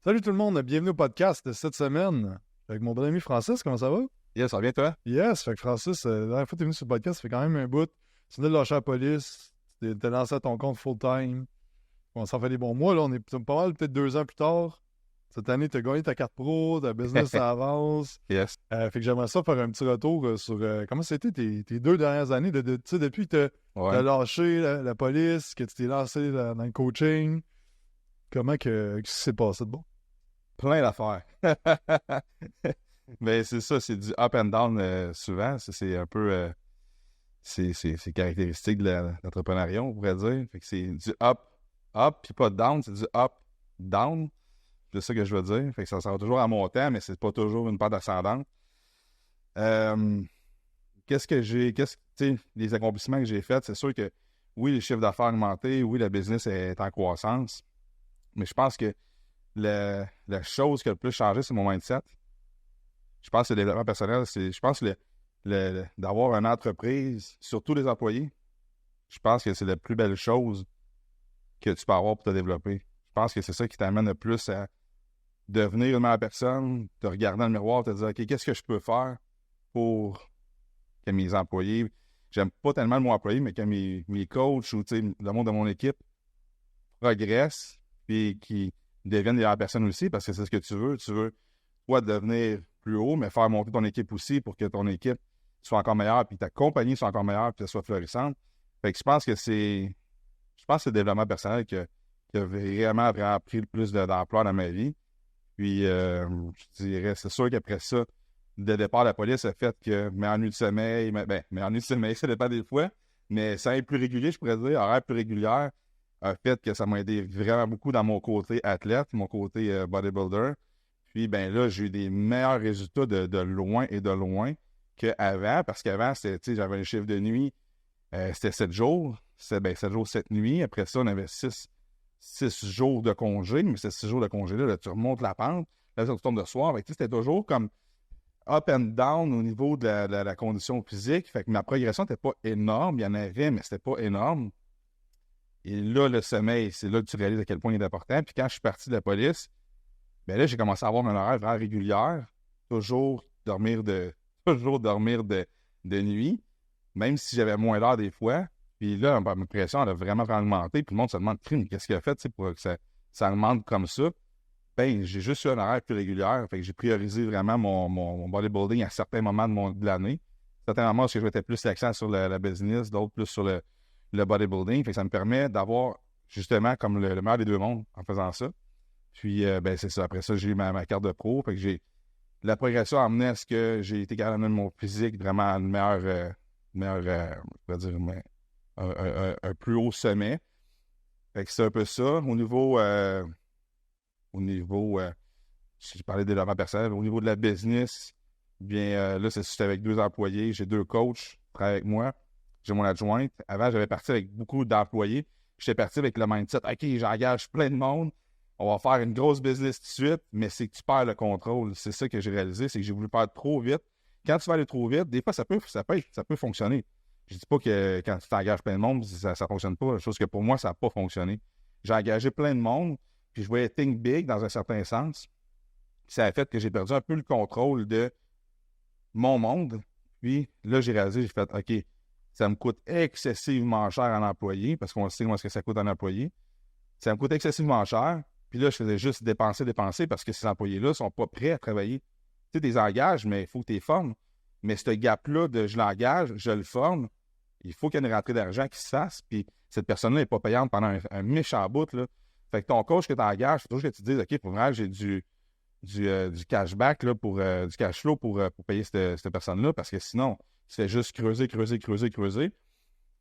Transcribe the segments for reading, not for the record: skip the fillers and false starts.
Salut tout le monde, bienvenue au podcast de cette semaine. Avec mon bon ami Francis, comment ça va? Yes, ça va bien toi? Yes, fait que Francis, la dernière fois que t'es venu sur le podcast, ça fait quand même un bout. Tu venais de lâcher la police, t'es lancé à ton compte full-time. Bon, ça fait des bons mois, là, on est pas mal, peut-être 2 ans plus tard. Cette année, t'as gagné ta carte pro, ta business, ça avance. Yes. Fait que j'aimerais ça faire un petit retour sur comment c'était tes 2 dernières années, tu sais, depuis que t'as Ouais. lâché la police, que tu t'es lancé dans le coaching. Comment que s'est passé de bon? Plein d'affaires. Mais c'est ça, c'est du up and down souvent. Ça, c'est un peu c'est caractéristique de l'entrepreneuriat, on pourrait dire. Fait que c'est du up, puis pas down, c'est du up, down. C'est ça que je veux dire. Fait que ça va toujours à montant, mais c'est pas toujours une pente ascendante. Tu sais, les accomplissements que j'ai faits, c'est sûr que oui, le chiffre d'affaires a augmenté, oui, la business est en croissance, mais je pense que la chose qui a le plus changé, c'est mon mindset. Je pense que le développement personnel, je pense que d'avoir une entreprise, surtout les employés, je pense que c'est la plus belle chose que tu peux avoir pour te développer. Je pense que c'est ça qui t'amène le plus à devenir une meilleure personne, te regarder dans le miroir, te dire, OK, qu'est-ce que je peux faire pour que mes employés, j'aime pas tellement le mot employé, mais que mes coachs ou le monde de mon équipe progressent et qui deviennent des meilleures personnes aussi, parce que c'est ce que tu veux. Tu veux, toi, devenir plus haut, mais faire monter ton équipe aussi pour que ton équipe soit encore meilleure, puis ta compagnie soit encore meilleure, puis qu'elle soit florissante. Fait que je pense que c'est le développement personnel qui a vraiment pris le plus d'ampleur dans ma vie. Puis, je dirais, c'est sûr qu'après ça, le départ de la police a fait que mes ennuis de sommeil, mes ennuis de sommeil, ça dépend des fois, mais ça est plus régulier, je pourrais dire, horaire plus régulière, a fait que ça m'a aidé vraiment beaucoup dans mon côté athlète, mon côté bodybuilder. Puis, ben là, j'ai eu des meilleurs résultats de loin et de loin qu'avant, parce qu'avant, c'était, tu sais, j'avais un chiffre de nuit, c'était 7 jours. C'était 7 jours, 7 nuits. Après ça, on avait 6 jours de congé, mais ces 6 jours de congé-là, tu remontes la pente, là, tu tombes de soir. Fait que, c'était toujours comme up and down au niveau de la condition physique. Fait que ma progression n'était pas énorme. Il y en avait, mais c'était pas énorme. Et là, le sommeil, c'est là que tu réalises à quel point il est important. Puis quand je suis parti de la police, ben là, j'ai commencé à avoir un horaire vraiment régulier, toujours dormir de nuit, même si j'avais moins d'heures des fois. Puis là, ma pression, elle a vraiment augmenté. Puis le monde se demande, crime, qu'est-ce qu'il a fait pour que ça augmente comme ça? Ben, j'ai juste eu un horaire plus régulier. Fait que j'ai priorisé vraiment mon bodybuilding à certains moments de l'année. Certains moments où je mettais plus l'accent sur la business, d'autres plus sur le bodybuilding. Fait que ça me permet d'avoir justement comme le meilleur des deux mondes en faisant ça. Puis, ben, c'est ça. Après ça, j'ai eu ma carte de pro. Fait que la progression a amené à ce que j'ai été capable d'amener mon physique vraiment à une meilleure je pourrais dire, un plus haut sommet. Fait que c'est un peu ça. Je parlais de développement personnel. Au niveau de la business, bien, là, c'est avec 2 employés. J'ai 2 coachs qui travaillent avec moi. J'ai mon adjointe. Avant, j'avais parti avec beaucoup d'employés. J'étais parti avec le mindset, OK, j'engage plein de monde. On va faire une grosse business tout de suite, mais c'est que tu perds le contrôle. C'est ça que j'ai réalisé, c'est que j'ai voulu faire trop vite. Quand tu vas aller trop vite, des fois, ça peut fonctionner. Je dis pas que quand tu t'engages plein de monde, ça ne fonctionne pas. Chose que pour moi, ça n'a pas fonctionné. J'ai engagé plein de monde, puis je voyais think big dans un certain sens. Ça a fait que j'ai perdu un peu le contrôle de mon monde. Puis là, j'ai réalisé, j'ai fait, OK, ça me coûte excessivement cher en employé, parce qu'on sait comment est-ce que ça coûte en employé. Ça me coûte excessivement cher. Puis là, je faisais juste dépenser, parce que ces employés-là ne sont pas prêts à travailler. Tu sais, des engages, mais il faut que tu les formes. Mais ce gap-là de je l'engage, je le forme, il faut qu'il y ait une rentrée d'argent qui se fasse. Puis cette personne-là n'est pas payante pendant un méchant bout, là. Fait que ton coach que tu engages, il faut toujours que tu te dises, OK, pour vrai, j'ai du cashback, là, du cash flow pour payer cette personne-là, parce que sinon, tu fais juste creuser.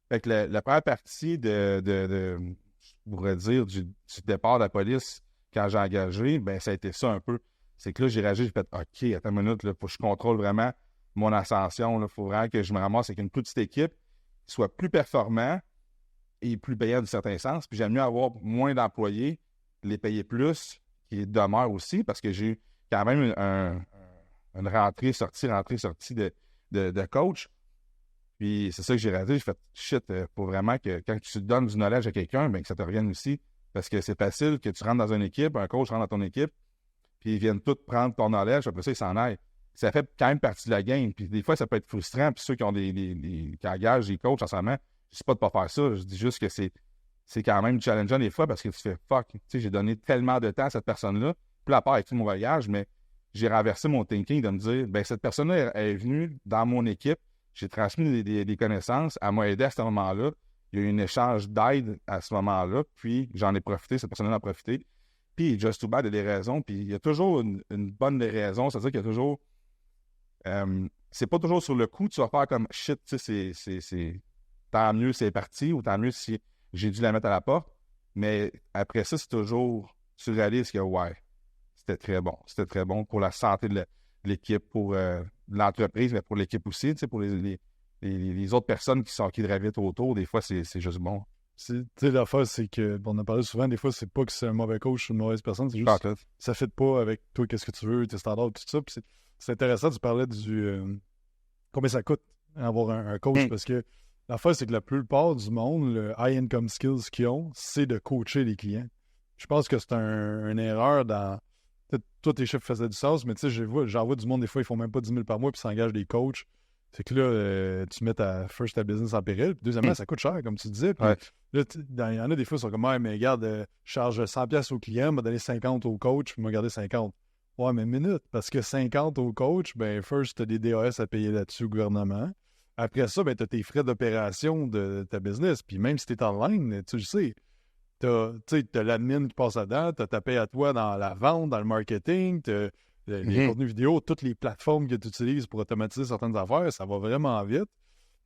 Fait que la première partie je pourrais dire, du départ de la police, quand j'ai engagé, ben ça a été ça un peu. C'est que là, j'ai réagi, j'ai fait, OK, attends une minute, il faut que je contrôle vraiment mon ascension. Il faut vraiment que je me ramasse avec une plus petite équipe qui soit plus performant et plus payant d'un certain sens. Puis j'aime mieux avoir moins d'employés, les payer plus, qui demeurent aussi, parce que j'ai eu quand même une rentrée-sortie de coach. Puis c'est ça que j'ai réalisé. J'ai fait shit, faut vraiment que quand tu donnes du knowledge à quelqu'un, ben, que ça te revienne aussi. Parce que c'est facile que tu rentres dans une équipe, un coach rentre dans ton équipe, puis ils viennent tous prendre ton knowledge, après ça, ils s'en aillent. Ça fait quand même partie de la game. Puis des fois, ça peut être frustrant. Puis ceux qui ont qui engagent des coachs en ce moment, je dis pas de pas faire ça. Je dis juste que c'est quand même challengeant des fois parce que tu fais fuck. Tu sais, j'ai donné tellement de temps à cette personne-là, plus à part avec tout mon voyage, mais j'ai renversé mon thinking de me dire, ben cette personne-là est venue dans mon équipe, j'ai transmis des connaissances, elle m'a aidé à ce moment-là. Il y a eu un échange d'aide à ce moment-là, puis j'en ai profité, cette personne-là en a profité. Puis Just Too Bad a des raisons, puis il y a toujours une bonne des raisons, c'est-à-dire qu'il y a toujours... c'est pas toujours sur le coup, tu vas faire comme shit, tu sais, c'est tant mieux c'est parti, ou tant mieux si j'ai dû la mettre à la porte, mais après ça, c'est toujours, tu réalises que ouais, c'était très bon pour la santé de l'équipe, pour l'entreprise, mais pour l'équipe aussi, tu sais, pour les autres personnes qui gravitent autour, des fois, c'est juste bon. Tu sais, l'affaire, c'est que, on a parlé souvent, des fois, c'est pas que c'est un mauvais coach ou une mauvaise personne, c'est juste ça ne fit pas avec toi, qu'est-ce que tu veux, tes standards, tout ça. Puis c'est intéressant, tu parlais combien ça coûte avoir un coach, parce que l'affaire, c'est que la plupart du monde, le high-income skills qu'ils ont, c'est de coacher les clients. Je pense que c'est une erreur dans... Toi, tes chiffres faisaient du sens, mais tu sais, j'en vois du monde, des fois, ils font même pas 10 000 par mois, puis ils s'engagent des coachs. C'est que là, tu mets ta business en péril. Puis deuxièmement, ça coûte cher, comme tu disais. Puis là, il y en a des fois qui sont comme, ouais, mais regarde, je charge 100$ au client, m'a donné 50 au coach, puis m'a gardé 50. Ouais, mais minute, parce que 50 au coach, ben, first, tu as des DAS à payer là-dessus au gouvernement. Après ça, ben, tu as tes frais d'opération de ta business. Puis même si tu es online, tu le sais, tu as l'admin qui passe là-dedans, tu as ta paye à toi dans la vente, dans le marketing, tu as les contenus vidéo, toutes les plateformes que tu utilises pour automatiser certaines affaires, ça va vraiment vite.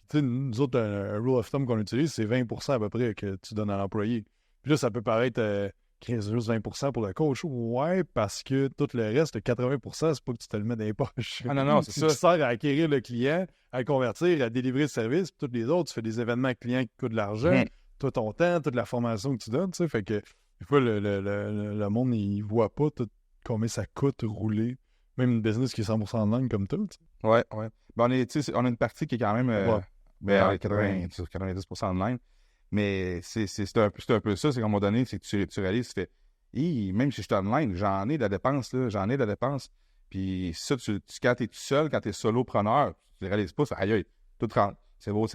Puis, nous autres, un rule of thumb qu'on utilise, c'est 20% à peu près que tu donnes à l'employé. Puis là, ça peut paraître juste 20% pour le coach. Ouais, parce que tout le reste, 80%, c'est pas que tu te le mets dans les poches. Ah non, c'est ça. Tu sers à acquérir le client, à le convertir, à délivrer le service, puis tous les autres, tu fais des événements clients qui coûtent de l'argent, tout ton temps, toute la formation que tu donnes, tu sais. Fait que des fois, le monde, il voit pas tout combien ça coûte rouler, même une business qui est 100% en ligne comme tout. Ouais. Ben, on a une partie qui est quand même 90% en ligne, mais c'est un peu ça, c'est qu'à un moment donné, c'est que tu réalises, tu fais, même si je suis online, j'en ai de la dépense, puis ça, quand tu es tout seul, quand tu es solopreneur, tu ne réalises pas, aïe, tout rentre, c'est beau.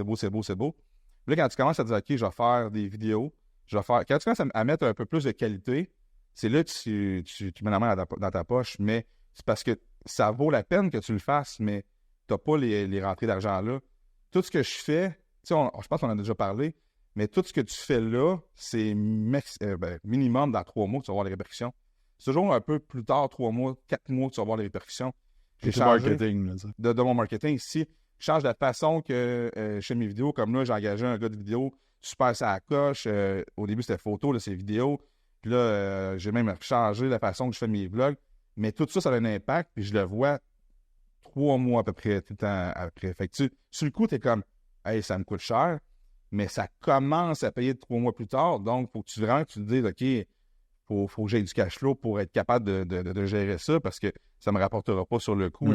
Puis là, quand tu commences à dire, OK, je vais faire des vidéos, quand tu commences à mettre un peu plus de qualité, c'est là que tu mets la main dans ta poche, mais c'est parce que ça vaut la peine que tu le fasses, mais tu n'as pas les rentrées d'argent là. Tout ce que je fais, tu sais, je pense qu'on en a déjà parlé, mais tout ce que tu fais là, c'est minimum dans 3 mois que tu vas voir les répercussions. C'est toujours un peu plus tard, 3 mois, 4 mois que tu vas voir les répercussions. J'ai changé marketing, de mon marketing ici. Je change la façon que je fais mes vidéos. Comme là, j'ai engagé un gars de vidéo super ça à la coche. Au début, c'était photo, là, c'est vidéo. Puis là, j'ai même changé la façon que je fais mes vlogs. Mais tout ça, ça a un impact, puis je le vois 3 mois à peu près, tout le temps après. Fait que sur le coup, tu es comme, hey, ça me coûte cher, mais ça commence à payer 3 mois plus tard. Donc, il faut que tu te dises, OK, faut que j'aie du cash flow pour être capable de gérer ça parce que ça ne me rapportera pas sur le coup.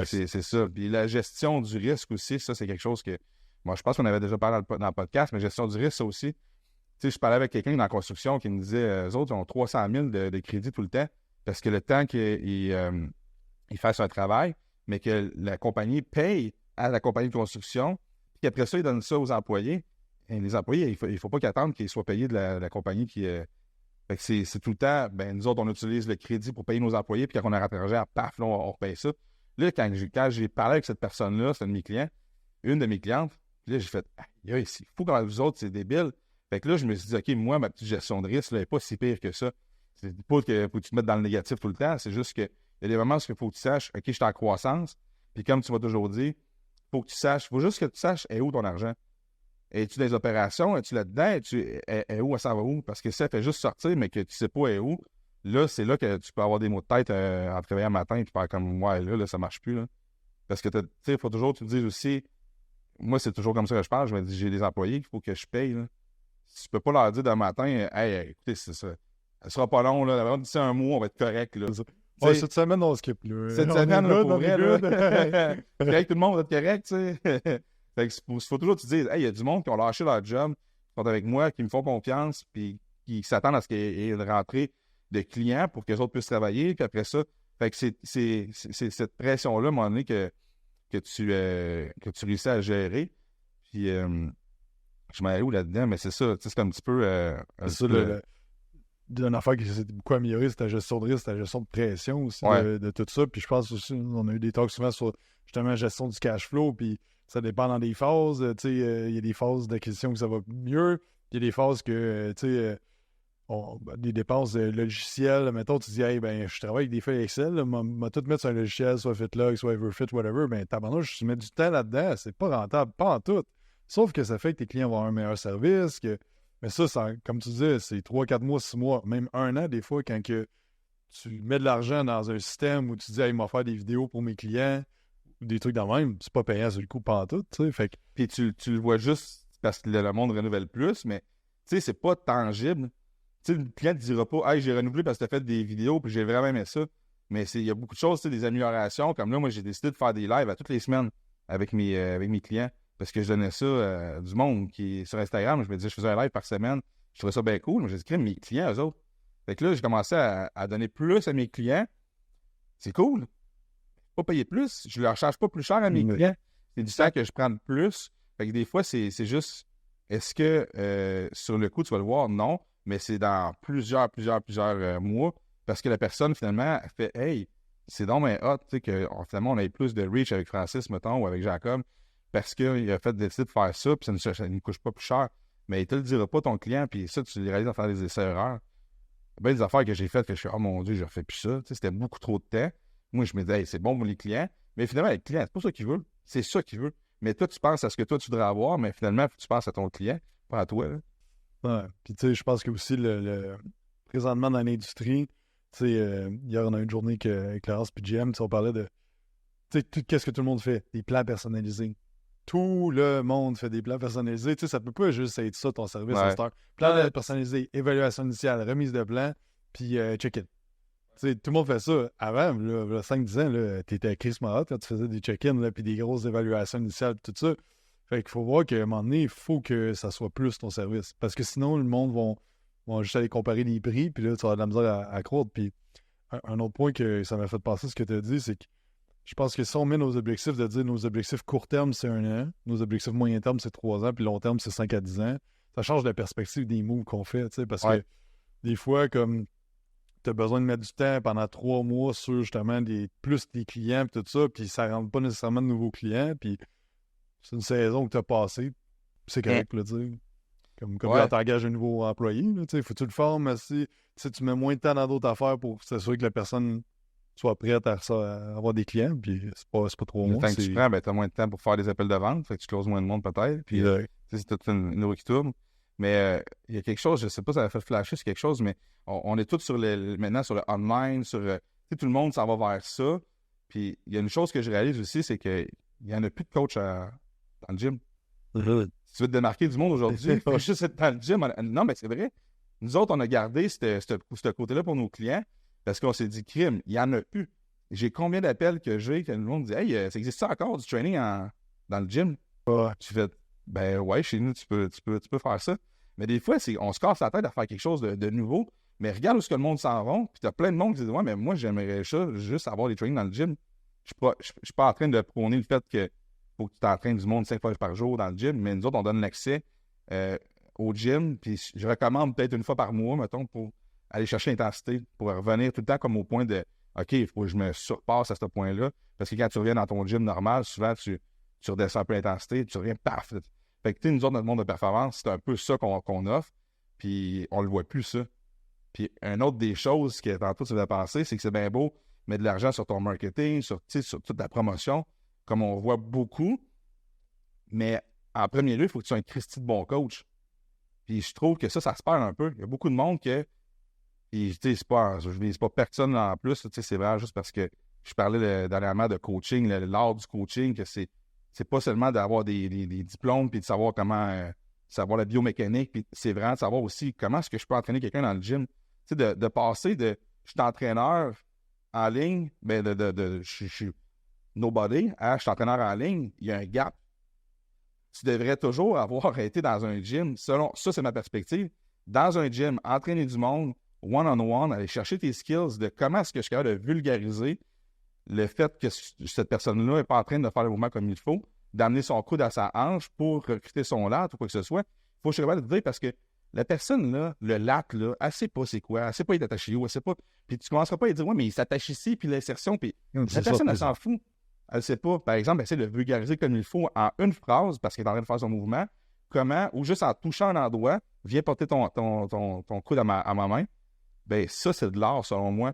C'est ça. Puis la gestion du risque aussi, ça, c'est quelque chose que, moi, je pense qu'on avait déjà parlé dans le podcast, mais gestion du risque, ça aussi. Tu sais, je parlais avec quelqu'un dans la construction qui me disait, eux autres, ils ont 300 000 de crédit tout le temps parce que le temps qu'ils fassent un travail, mais que la compagnie paye à la compagnie de construction, puis après ça, ils donnent ça aux employés. Et les employés, il ne faut pas qu'ils attendent qu'ils soient payés de la compagnie qui... Fait que c'est tout le temps, nous autres, on utilise le crédit pour payer nos employés, puis quand on a rentré l'argent, paf, là, on repaye ça. Là, quand j'ai parlé avec cette personne-là, c'est une de mes clientes, puis là, j'ai fait, c'est fou quand vous autres, c'est débile. Fait que là, je me suis dit, OK, moi, ma petite gestion de risque, là, elle n'est pas si pire que ça. C'est pas que faut que tu te mettes dans le négatif tout le temps, c'est juste qu'il y a des moments où il faut que tu saches, OK, je suis en croissance, puis comme tu m'as toujours dit, il faut juste que tu saches, est où ton argent? Es-tu dans les opérations? Es-tu là-dedans? Est où? Ça va où? Parce que si ça fait juste sortir, mais que tu sais pas est où, là, c'est là que tu peux avoir des maux de tête en te réveillant un matin et tu peux faire comme, ouais, là, ça marche plus, là. Parce que, tu sais, il faut toujours, tu te dises aussi, moi, c'est toujours comme ça que je parle, je me dis, j'ai des employés qu'il faut que je paye, là. Si tu peux pas leur dire d'un matin, hey, écoutez, c'est ça. Ça sera pas long, là. D'ici un mois, on va être correct, là. Ouais, cette semaine, on skip, là. Cette semaine, là, pour vrai, là. Correct, tout le monde va être correct, tu sais. Fait que faut toujours te dire, hey, il y a du monde qui ont lâché leur job, qui sont avec moi, qui me font confiance, puis qui s'attendent à ce qu'il y ait une rentrée de clients pour que les autres puissent travailler. Puis après ça, fait que c'est cette pression-là, à un moment donné, que tu réussis à gérer. Puis, je m'en allais où là-dedans? Mais c'est ça, tu sais, c'est un petit peu... C'est ça, une affaire qui s'est beaucoup améliorée, c'est ta gestion de risque, ta gestion de pression aussi, Ouais. de tout ça. Puis je pense aussi, on a eu des talks souvent sur justement la gestion du cash flow, puis ça dépend dans des phases. Tu sais, il y a des phases d'acquisition que ça va mieux, puis il y a des phases que, tu sais, des dépenses de logiciels, mettons, tu dis, hey, ben, je travaille avec des feuilles Excel, m'a tout mettre sur un logiciel, soit FitLog, soit Everfit, whatever, ben, tabarnouche, je mets du temps là-dedans, c'est pas rentable, pas en tout. Sauf que ça fait que tes clients vont avoir un meilleur service, mais ça, comme tu disais, c'est 3, 4 mois, 6 mois, même 1 an, des fois, quand que tu mets de l'argent dans un système où tu dis, hey, il m'a faire des vidéos pour mes clients, ou des trucs dans le même, c'est pas payant sur le coup, pas en tout, tu sais, fait que... Puis tu le vois juste parce que le monde renouvelle plus, mais tu sais, c'est pas tangible. Tu sais, le client ne te dira pas, hey, j'ai renouvelé parce que tu as fait des vidéos puis j'ai vraiment aimé ça. Mais il y a beaucoup de choses, tu sais, des améliorations. Comme là, moi, j'ai décidé de faire des lives à toutes les semaines avec mes clients parce que je donnais ça du monde qui est sur Instagram. Je me disais, je faisais un live par semaine. Je trouvais ça bien cool. Mais j'ai dit, mes clients, eux autres. Fait que là, j'ai commencé à donner plus à mes clients. C'est cool. Pas payer plus. Je leur charge pas plus cher à mes clients. C'est du temps que je prends de plus. Fait que des fois, c'est juste, est-ce que sur le coup, tu vas le voir? Non. Mais c'est dans plusieurs mois parce que la personne, finalement, fait, hey, c'est donc bien hot, tu sais, que finalement, on ait plus de reach avec Francis, mettons, ou avec Jacob, parce qu'il a décider de faire ça, puis ça ne nous coûte pas plus cher. Mais il te le dira pas, ton client, puis ça, tu les réalises en faire des essais-erreurs. Ben, des affaires que j'ai faites, que je suis, oh mon Dieu, je refais plus ça. Tu sais, c'était beaucoup trop de temps. Moi, je me disais, hey, c'est bon pour les clients. Mais finalement, le client, c'est pas ça qu'il veut. C'est ça qu'il veut. Mais toi, tu penses à ce que toi, tu voudrais avoir, mais finalement, tu penses à ton client, pas à toi. Là. Ouais. Puis tu sais, je pense que aussi présentement dans l'industrie, tu sais, hier on a eu une journée avec Clarence puis GM, tu sais, on parlait de tu sais, qu'est-ce que tout le monde fait? Des plans personnalisés. Tout le monde fait des plans personnalisés. Tu sais, ça peut pas juste être ça ton service à cette heure. Plan personnalisé, évaluation initiale, remise de plan, puis check-in. Tu sais, tout le monde fait ça. Avant, là, 5-10 ans, tu étais à Chris Marat quand tu faisais des check-ins, puis des grosses évaluations initiales, puis tout ça. Fait qu'il faut voir qu'à un moment donné, il faut que ça soit plus ton service. Parce que sinon, le monde va juste aller comparer les prix, puis là, tu vas avoir de la misère à croître. Puis un autre point que ça m'a fait passer, ce que tu as dit, c'est que je pense que si on met nos objectifs, de dire nos objectifs court terme, c'est 1 an, nos objectifs moyen terme, c'est 3 ans, puis long terme, c'est 5 à 10 ans, ça change la perspective des moves qu'on fait, tu sais, parce que des fois, comme tu as besoin de mettre du temps pendant 3 mois sur justement plus des clients, puis tout ça, puis ça ne rentre pas nécessairement de nouveaux clients, puis c'est une saison que tu as passée, c'est correct, le dire. Comme quand tu engages un nouveau employé, tu sais, faut que tu le formes, si tu mets moins de temps dans d'autres affaires pour s'assurer que la personne soit prête à avoir des clients, puis c'est pas 3 mois. Le temps que tu prends, tu as moins de temps pour faire des appels de vente, fait que tu closes moins de monde peut-être, puis c'est toute une roue qui tourne. Mais il y a quelque chose, je sais pas, ça m'a fait flasher, c'est quelque chose, mais on est tous maintenant sur le online, sur tout le monde s'en va vers ça. Puis il y a une chose que je réalise aussi, c'est qu'il n'y en a plus de coach dans le gym. Si tu veux te démarquer du monde aujourd'hui, il faut juste être dans le gym. Non, mais c'est vrai. Nous autres, on a gardé ce côté-là pour nos clients parce qu'on s'est dit, crime, il n'y en a plus. J'ai combien d'appels que le monde dit, hey, ça existe ça encore du training dans le gym? Tu fais, ben ouais, chez nous, tu peux faire ça. Mais des fois, on se casse la tête à faire quelque chose de nouveau. Mais regarde où est-ce que le monde s'en va. Puis tu as plein de monde qui dit, ouais, mais moi, j'aimerais ça, juste avoir des trainings dans le gym. Je ne suis pas en train de prôner le fait que faut que tu t'entraînes du monde 5 fois par jour dans le gym, mais nous autres, on donne l'accès au gym, puis je recommande peut-être 1 fois par mois, mettons, pour aller chercher l'intensité, pour revenir tout le temps comme au point de OK, il faut que je me surpasse à ce point-là, parce que quand tu reviens dans ton gym normal, souvent, tu redescends un peu l'intensité, tu reviens paf. Fait que, nous autres, notre monde de performance, c'est un peu ça qu'on offre, puis on le voit plus, ça. Puis, une autre des choses que tantôt tu vas penser, c'est que c'est bien beau mettre de l'argent sur ton marketing, sur toute la promotion, comme on voit beaucoup, mais en premier lieu, il faut que tu sois un Christy de bon coach. Puis je trouve que ça se perd un peu. Il y a beaucoup de monde je ne vise pas personne en plus, c'est vraiment juste parce que je parlais dernièrement de coaching, l'art du coaching, que c'est pas seulement d'avoir des diplômes puis de savoir comment savoir la biomécanique, puis c'est vraiment de savoir aussi comment est-ce que je peux entraîner quelqu'un dans le gym. Tu sais, de passer je suis entraîneur en ligne, ben je suis nobody, je suis entraîneur en ligne, il y a un gap. Tu devrais toujours avoir été dans un gym, ça c'est ma perspective, dans un gym, entraîner du monde, one-on-one, aller chercher tes skills de comment est-ce que je suis capable de vulgariser le fait que cette personne-là n'est pas en train de faire le mouvement comme il faut, d'amener son coude à sa hanche pour recruter son lat ou quoi que ce soit. Il faut que je sois capable de dire parce que la personne, là, le lat, là, elle sait pas c'est quoi, elle sait pas il est attaché où, elle sait pas. Puis tu commenceras pas à dire, ouais, mais il s'attache ici, puis l'insertion, puis la personne, elle s'en fout. Elle sait pas. Par exemple, elle essaie de vulgariser comme il faut en une phrase parce qu'elle est en train de faire son mouvement. Comment, ou juste en touchant un endroit, viens porter ton coude à ma main. Ben ça, c'est de l'art, selon moi.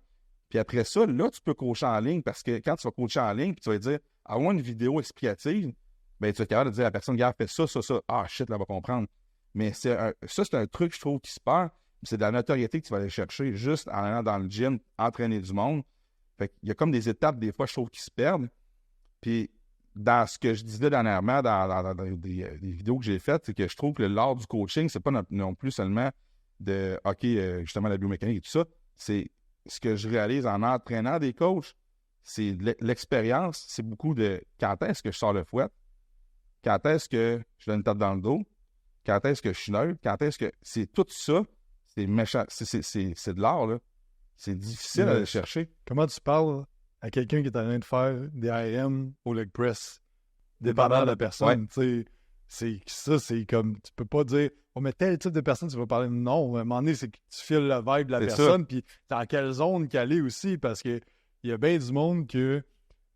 Puis après ça, là, tu peux coacher en ligne parce que quand tu vas coacher en ligne, puis tu vas dire, avoir une vidéo explicative, ben tu vas être capable de dire à la personne, regarde, fais ça, ça, ça. Ah, shit, là, elle va comprendre. Mais ça, c'est un truc, je trouve, qui se perd. C'est de la notoriété que tu vas aller chercher juste en allant dans le gym, entraîner du monde. Fait qu'il y a comme des étapes, des fois, je trouve, qui se perdent. Puis, dans ce que je disais dernièrement, dans des vidéos que j'ai faites, c'est que je trouve que l'art du coaching, c'est pas non plus seulement de, OK, justement, la biomécanique et tout ça. C'est ce que je réalise en entraînant des coachs, c'est l'expérience. C'est beaucoup de quand est-ce que je sors le fouet, quand est-ce que je donne une tape dans le dos, quand est-ce que je suis neutre, quand est-ce que... C'est tout ça, c'est méchant. C'est de l'art, là. C'est difficile à aller chercher. Comment tu parles à quelqu'un qui est en train de faire des IM au leg press, dépendant de la personne, tu sais, c'est comme, tu peux pas dire, oh, mais tel type de personne, tu vas parler, non, à un moment donné, c'est que tu files le vibe de la personne, puis dans quelle zone qu'elle est aussi, parce que il y a bien du monde que,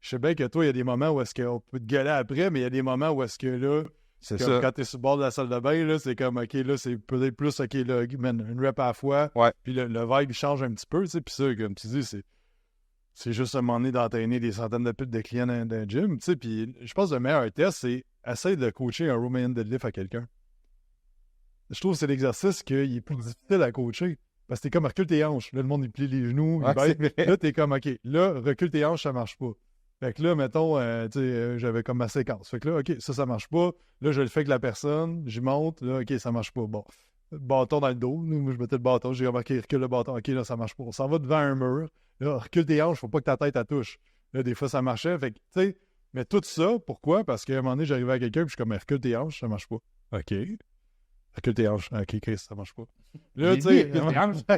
je sais bien que toi, il y a des moments où est-ce qu'on peut te gueuler après, mais il y a des moments où est-ce que là, c'est ça. Quand t'es sur le bord de la salle de bain, là, c'est comme, OK, là, c'est peut-être plus, OK, là, une rep à la fois, puis le vibe, il change un petit peu, tu sais, puis ça, comme tu dis, c'est juste un moment donné d'entraîner des centaines de clients dans un gym, tu sais, puis je pense que le meilleur test, c'est essayer de coacher un Romanian deadlift à quelqu'un. Je trouve que c'est l'exercice qu'il est plus difficile à coacher, parce que t'es comme, recule tes hanches, là, le monde, il plie les genoux, il baisse, là, t'es comme, OK, là, recule tes hanches, ça marche pas. Fait que là, mettons, tu sais, j'avais comme ma séquence. Fait que là, OK, ça marche pas. Là, je le fais avec la personne, j'y monte, là, OK, ça marche pas. Bon, bâton dans le dos. Moi, je mettais le bâton, j'ai remarqué, recule le bâton. OK, là, ça marche pas. On s'en va devant un mur. Là, recule tes hanches, faut pas que ta tête, elle touche. Là, des fois, ça marchait. Fait que, tu sais, mais tout ça, pourquoi? Parce qu'à un moment donné, j'arrivais à quelqu'un, puis je suis comme, recule tes hanches, ça marche pas. OK. Recule tes hanches. OK, Chris, ça marche pas. Là, tu sais,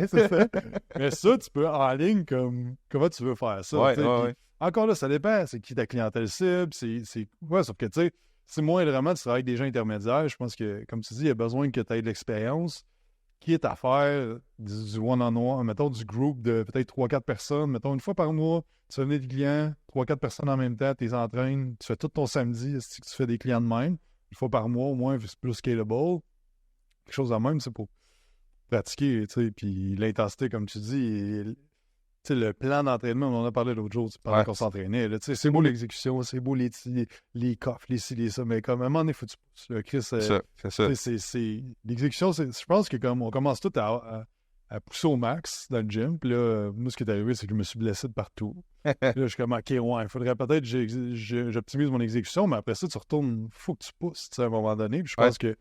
c'est ça. Mais ça, tu peux, en ligne, comme, comment tu veux faire ça? Ouais. Encore là, ça dépend. C'est qui ta clientèle cible? Ouais, sauf que, tu sais, c'est moins vraiment de travailler avec des gens intermédiaires. Je pense que, comme tu dis, il y a besoin que tu aies de l'expérience. Qui est à faire du one-on-one, mettons du groupe de peut-être 3-4 personnes. Mettons, une fois par mois, tu fais venir des clients, 3-4 personnes en même temps, tu les entraînes, tu fais tout ton samedi, tu fais des clients de même. Une fois par mois, au moins, c'est plus scalable. Quelque chose de même, c'est pour pratiquer, tu sais, puis l'intensité, comme tu dis, tu sais, le plan d'entraînement, on en a parlé l'autre jour, pendant qu'on s'entraînait. Tu sais, c'est beau l'exécution, c'est beau les coffres, les ci, les ça, mais comme à un moment donné, il faut que tu pousses. Là, Chris, c'est ça. L'exécution, je pense que comme on commence tout à pousser au max dans le gym, puis là, moi, ce qui est arrivé, c'est que je me suis blessé de partout. Puis là, je suis comme, OK, ouais, il faudrait peut-être que j'optimise mon exécution, mais après ça, tu retournes, il faut que tu pousses, tu sais, à un moment donné. Puis je pense que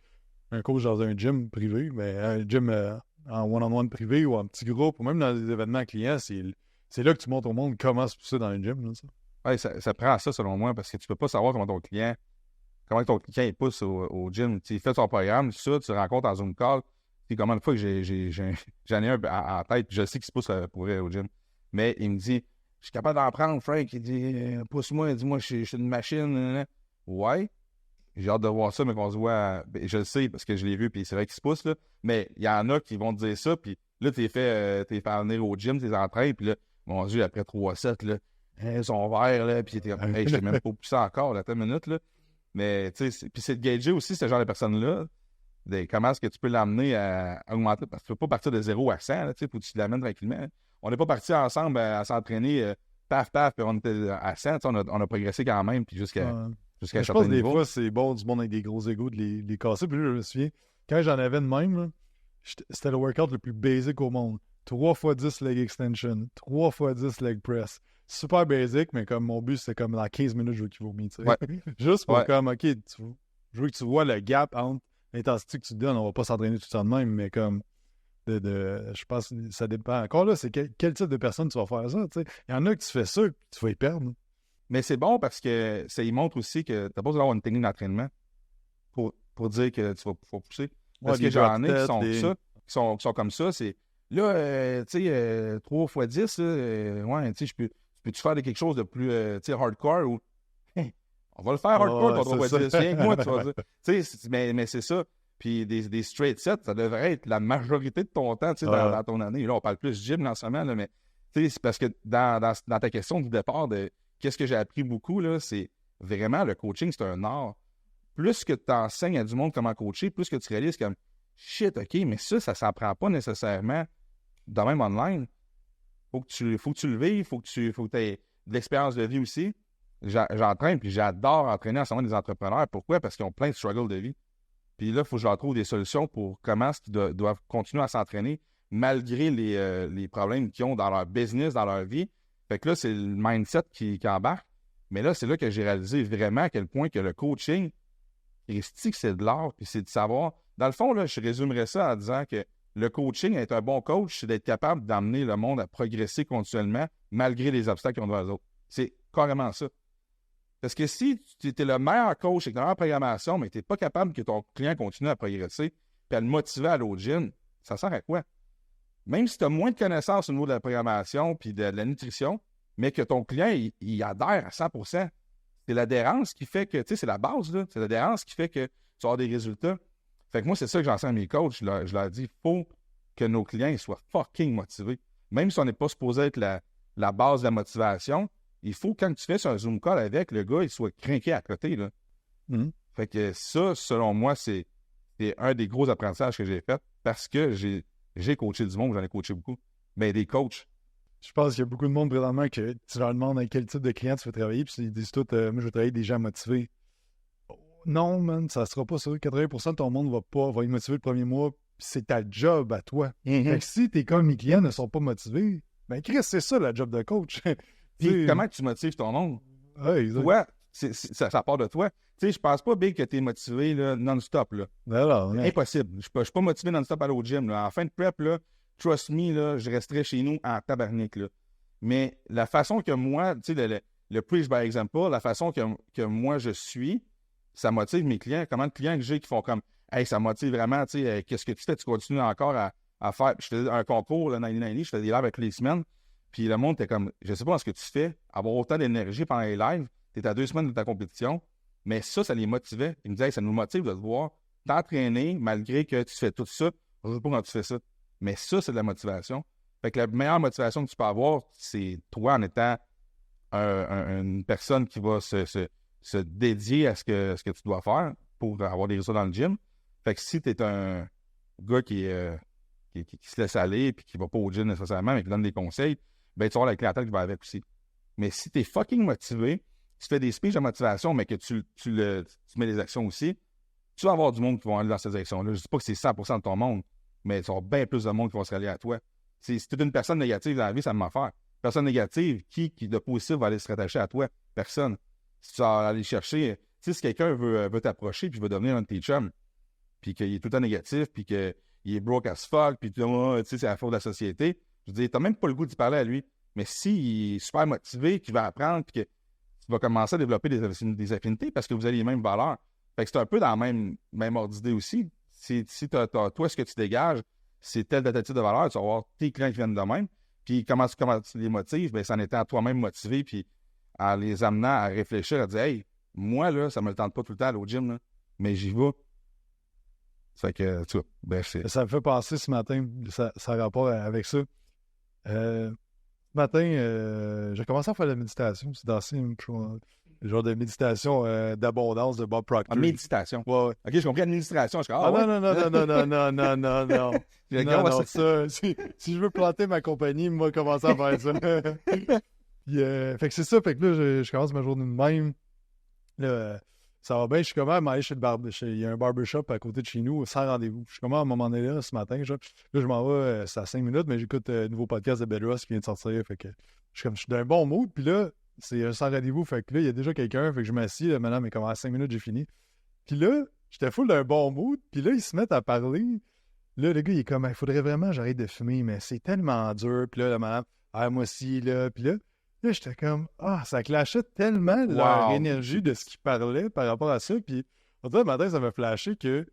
un coach dans un gym privé, mais un gym en one-on-one privé ou en petit groupe, ou même dans des événements clients, c'est là que tu montres au monde comment se pousser dans un gym. Là, ça. Ouais, ça prend à ça, selon moi, parce que tu peux pas savoir comment ton client il pousse au gym. Il fait son programme, ça, tu rencontres dans une call. Puis combien de fois que j'en ai un en tête, je sais qu'il se pousse pour aller au gym. Mais il me dit, je suis capable d'en prendre, Frank. Il dit, pousse-moi, dis-moi, je suis une machine. Ouais. J'ai hâte de voir ça, mais qu'on se voit. Je le sais parce que je l'ai vu, puis c'est vrai qu'il se pousse, là. Mais il y en a qui vont te dire ça, puis là, t'es fait venir au gym, t'es entraînes, puis là, mon Dieu, après 3 sets, là, ils sont verts, là, puis t'es comme, hey, je t'ai même pas poussé encore, là, attends une minute, là. Mais, tu sais, puis c'est de gager aussi ce genre de personnes-là, comment est-ce que tu peux l'amener à augmenter, parce que tu peux pas partir de 0 à 100, là, tu sais, faut que tu l'amènes tranquillement. On n'est pas partis ensemble à s'entraîner, paf, puis on était à 100, on a progressé quand même, puis jusqu'à je pense que des fois, c'est bon du monde avec des gros égos de les casser. Puis là, je me souviens, quand j'en avais de même, là, c'était le workout le plus basic au monde. 3x10 leg extension, 3x10 leg press. Super basic, mais comme mon but, c'était comme dans 15 minutes, je veux qu'il vomit. Juste pour comme, OK, je veux que tu vois le gap entre l'intensité que tu te donnes. On va pas s'entraîner tout le temps de même, mais comme, je pense que ça dépend. Encore là, c'est quel type de personne tu vas faire ça. Il y en a que tu fais ça, tu vas y perdre. Mais c'est bon parce que ça y montre aussi que tu n'as pas besoin d'avoir une technique d'entraînement pour dire que tu vas pouvoir pousser. Parce que j'en ai qui sont comme ça, qui sont comme ça, c'est Là, tu sais, 3 fois 10, là, ouais, tu sais, peux-tu faire quelque chose de plus, tu sais, hardcore ou. On va le faire hardcore, ton 3 fois 10. Viens avec moi, tu vas dire. Tu sais, mais c'est ça. Puis des straight sets, ça devrait être la majorité de ton temps, tu sais, dans ton année. Là, on parle plus gym en ce moment, là, mais tu sais, c'est parce que dans ta question du départ de qu'est-ce que j'ai appris beaucoup, là, c'est vraiment le coaching, c'est un art. Plus que tu enseignes à du monde comment coacher, plus que tu réalises comme shit, OK, mais ça s'en prend pas nécessairement de même online. Faut que tu le vives, faut que tu aies de l'expérience de vie aussi. J'entraîne, puis j'adore entraîner en ce moment des entrepreneurs. Pourquoi? Parce qu'ils ont plein de struggles de vie. Puis là, il faut que je leur trouve des solutions pour comment ils doivent continuer à s'entraîner malgré les problèmes qu'ils ont dans leur business, dans leur vie. Fait que là, c'est le mindset qui embarque. Mais là, c'est là que j'ai réalisé vraiment à quel point que le coaching, c'est de l'art, puis c'est de savoir. Dans le fond, là, je résumerais ça en disant que le coaching, être un bon coach, c'est d'être capable d'amener le monde à progresser continuellement malgré les obstacles qu'ils ont devant eux autres. C'est carrément ça. Parce que si tu étais le meilleur coach avec la meilleure programmation, mais tu n'es pas capable que ton client continue à progresser puis à le motiver à l'autre gym, ça sert à quoi? Même si tu as moins de connaissances au niveau de la programmation puis de la nutrition, mais que ton client, il adhère à 100%, c'est l'adhérence qui fait que, tu sais, c'est la base, là. C'est l'adhérence qui fait que tu vas avoir des résultats. Fait que moi, c'est ça que j'enseigne à mes coachs. Je leur dis, il faut que nos clients soient fucking motivés. Même si on n'est pas supposé être la base de la motivation, il faut, quand tu fais sur un Zoom call avec, le gars, il soit crinqué à côté, là. Mm-hmm. Fait que ça, selon moi, c'est un des gros apprentissages que j'ai fait parce que j'ai coaché du monde, j'en ai coaché beaucoup. Mais des coachs. Je pense qu'il y a beaucoup de monde présentement que tu leur demandes à quel type de client tu veux travailler, puis ils disent tout, moi je veux travailler avec des gens motivés. Non, man, ça sera pas ça. 80% de ton monde va être motivé le premier mois, puis c'est ta job à toi. Fait que si tes comme mes clients ne sont pas motivés, ben Chris, c'est ça la job de coach. Puis comment tu motives ton monde? Ouais, toi, ça part de toi. Tu sais, je pense pas, Big, que tu es motivé là, non-stop. Là. Alors, ouais. Impossible. Je suis pas motivé non-stop à aller au gym. Là. En fin de prep, là, trust me, là, je resterai chez nous en tabarnak. Là. Mais la façon que moi, tu sais, le preach by example, la façon que moi je suis, ça motive mes clients. Comment de clients que j'ai qui font comme hey, ça motive vraiment, tu sais, qu'est-ce que tu fais? Tu continues encore à faire. Je faisais un concours, le 90, je faisais des lives avec les semaines. Puis le monde était comme, je sais pas ce que tu fais, avoir autant d'énergie pendant les lives, tu es à 2 semaines de ta compétition, mais ça les motivait. Ils me disaient, hey, ça nous motive de te voir t'entraîner malgré que tu fais tout ça. Je sais pas comment tu fais ça. Mais ça, c'est de la motivation. Fait que la meilleure motivation que tu peux avoir, c'est toi en étant une personne qui va se dédier à ce que tu dois faire pour avoir des résultats dans le gym. Fait que si tu es un gars qui se laisse aller et qui va pas au gym nécessairement, mais qui donne des conseils, ben tu vas avoir la clientèle qui va avec aussi. Mais si tu es fucking motivé, tu fais des speeches de motivation, mais que tu mets des actions aussi, tu vas avoir du monde qui va aller dans cette direction-là. Je ne dis pas que c'est 100% de ton monde, mais tu vas avoir bien plus de monde qui va se rallier à toi. Si tu es une personne négative dans la vie, ça me faire. Personne négative, qui de positif va aller se rattacher à toi? Personne. Si tu vas aller chercher, tu sais, si quelqu'un veut t'approcher puis veut devenir un de tes chums, puis qu'il est tout le temps négatif, puis qu'il est broke as fuck, puis tu sais, c'est la faute de la société, je veux dire, t'as même pas le goût d'y parler à lui. Mais s'il est super motivé, qu'il va apprendre, puis que tu vas commencer à développer des affinités parce que vous avez les mêmes valeurs. Fait que c'est un peu dans la même ordre d'idée aussi. Si toi, ce que tu dégages, c'est tel type de valeur, tu vas avoir tes clients qui viennent de même. Puis comment tu les motives? Bien, c'est en étant toi-même motivé, puis en les amenant à réfléchir, à dire, hey, moi, là, ça me le tente pas tout le temps à aller au gym, là, mais j'y vais. Fait que, tu vois, bref, ça me fait penser ce matin, ça a rapport avec ça. Ce matin, j'ai commencé à faire de la méditation. C'est dans le genre de méditation d'abondance de Bob Proctor. En méditation? Ouais. OK, j'ai compris administration. Je dis, ouais. Non. Non, ça, si je veux planter ma compagnie, moi, commencer à faire ça. Puis, fait que c'est ça. Fait que là, je commence ma journée de même. Là, ça va bien. Je suis comment à m'aller chez le barber. Il y a un barbershop à côté de chez nous, sans rendez-vous. Je suis comment à un moment donné là, ce matin. Là, je m'en vais, c'est à 5 minutes, mais j'écoute un nouveau podcast de Bedros qui vient de sortir. Fait que je suis d'un bon mood. Puis là, c'est sans rendez-vous. Fait que là, il y a déjà quelqu'un. Fait que je m'assieds. Là, maintenant, mais comme à 5 minutes, j'ai fini. Puis là, j'étais full d'un bon mood. Puis là, ils se mettent à parler. Là, le gars, il est comme, il faudrait vraiment que j'arrête de fumer, mais c'est tellement dur. Puis là, la madame, moi aussi, là. Puis là, j'étais comme, ça clashait tellement leur énergie de ce qu'ils parlaient par rapport à ça. Puis, en tout cas, le matin, ça m'a flashé que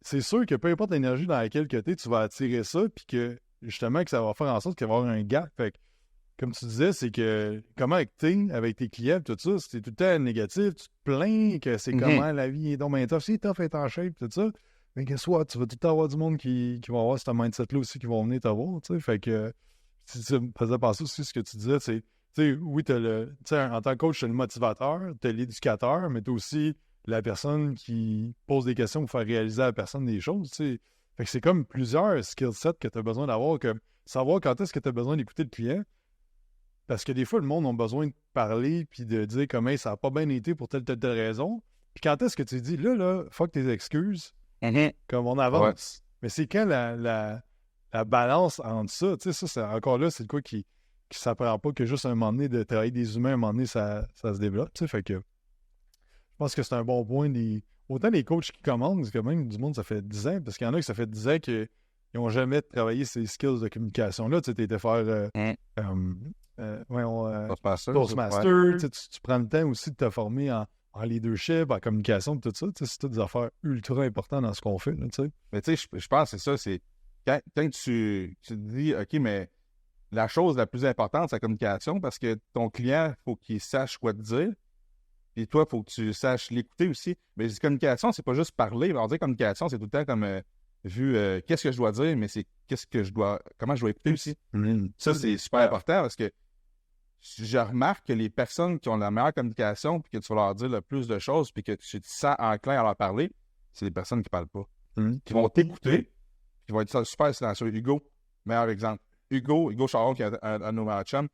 c'est sûr que peu importe l'énergie dans laquelle tu es, tu vas attirer ça. Puis que justement que ça va faire en sorte qu'il va y avoir un gap. Fait que, comme tu disais, c'est que comment t'es avec tes clients, tout ça, c'est tout le temps négatif, tu te plains que c'est comment la vie est donc bien tough, c'est tough être en shape, tout ça. Mais que soit tu vas tout le temps avoir du monde qui va avoir ce mindset-là aussi, qui vont venir t'avoir, tu sais. Fait que ça me faisait penser aussi ce que tu disais, c'est, tu sais, oui, en tant que coach, tu as le motivateur, tu as l'éducateur, mais tu as aussi la personne qui pose des questions pour faire réaliser à la personne des choses, tu sais. Fait que c'est comme plusieurs skill sets que tu as besoin d'avoir, comme savoir quand est-ce que tu as besoin d'écouter le client. Parce que des fois, le monde a besoin de parler puis de dire comment ça n'a pas bien été pour telle raison. Puis quand est-ce que tu dis, là, fuck tes excuses, comme on avance. Ouais. Mais c'est quand la balance entre ça, tu sais, ça, encore là, c'est le quoi qui s'apprend pas que juste un moment donné de travailler des humains, un moment donné, ça se développe, tu sais. Fait que je pense que c'est un bon point. Autant les coachs qui commencent, quand même, du monde, ça fait 10 ans, parce qu'il y en a qui ça fait 10 ans qu'ils n'ont jamais travaillé ces skills de communication-là. Tu sais, t'étais faire Toastmaster, tu prends le temps aussi de te former en leadership, en communication, tout ça. C'est toutes des affaires ultra importantes dans ce qu'on fait. Là, mais tu sais, je pense que c'est ça, c'est quand tu te dis, OK, mais la chose la plus importante, c'est la communication, parce que ton client, il faut qu'il sache quoi te dire, et toi, il faut que tu saches l'écouter aussi. Mais la communication, c'est pas juste parler. On dit communication, c'est tout le temps comme qu'est-ce que je dois dire, mais c'est comment je dois écouter aussi. Ça, c'est super important parce que je remarque que les personnes qui ont la meilleure communication, puis que tu vas leur dire le plus de choses, puis que tu te sens enclin à leur parler, c'est les personnes qui parlent pas. Qui vont t'écouter, qui vont être super silencieux. Hugo, meilleur exemple. Hugo Charon, qui est un de nos meilleurs chums,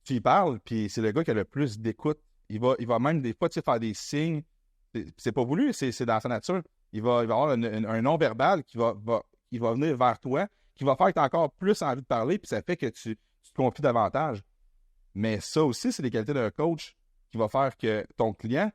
tu y parles, puis c'est le gars qui a le plus d'écoute. Il va même des fois faire des signes. C'est pas voulu, c'est dans sa nature. Il va avoir un non-verbal qui va venir vers toi, qui va faire que tu as encore plus envie de parler, puis ça fait que tu te confies davantage. Mais ça aussi, c'est les qualités d'un coach qui va faire que ton client,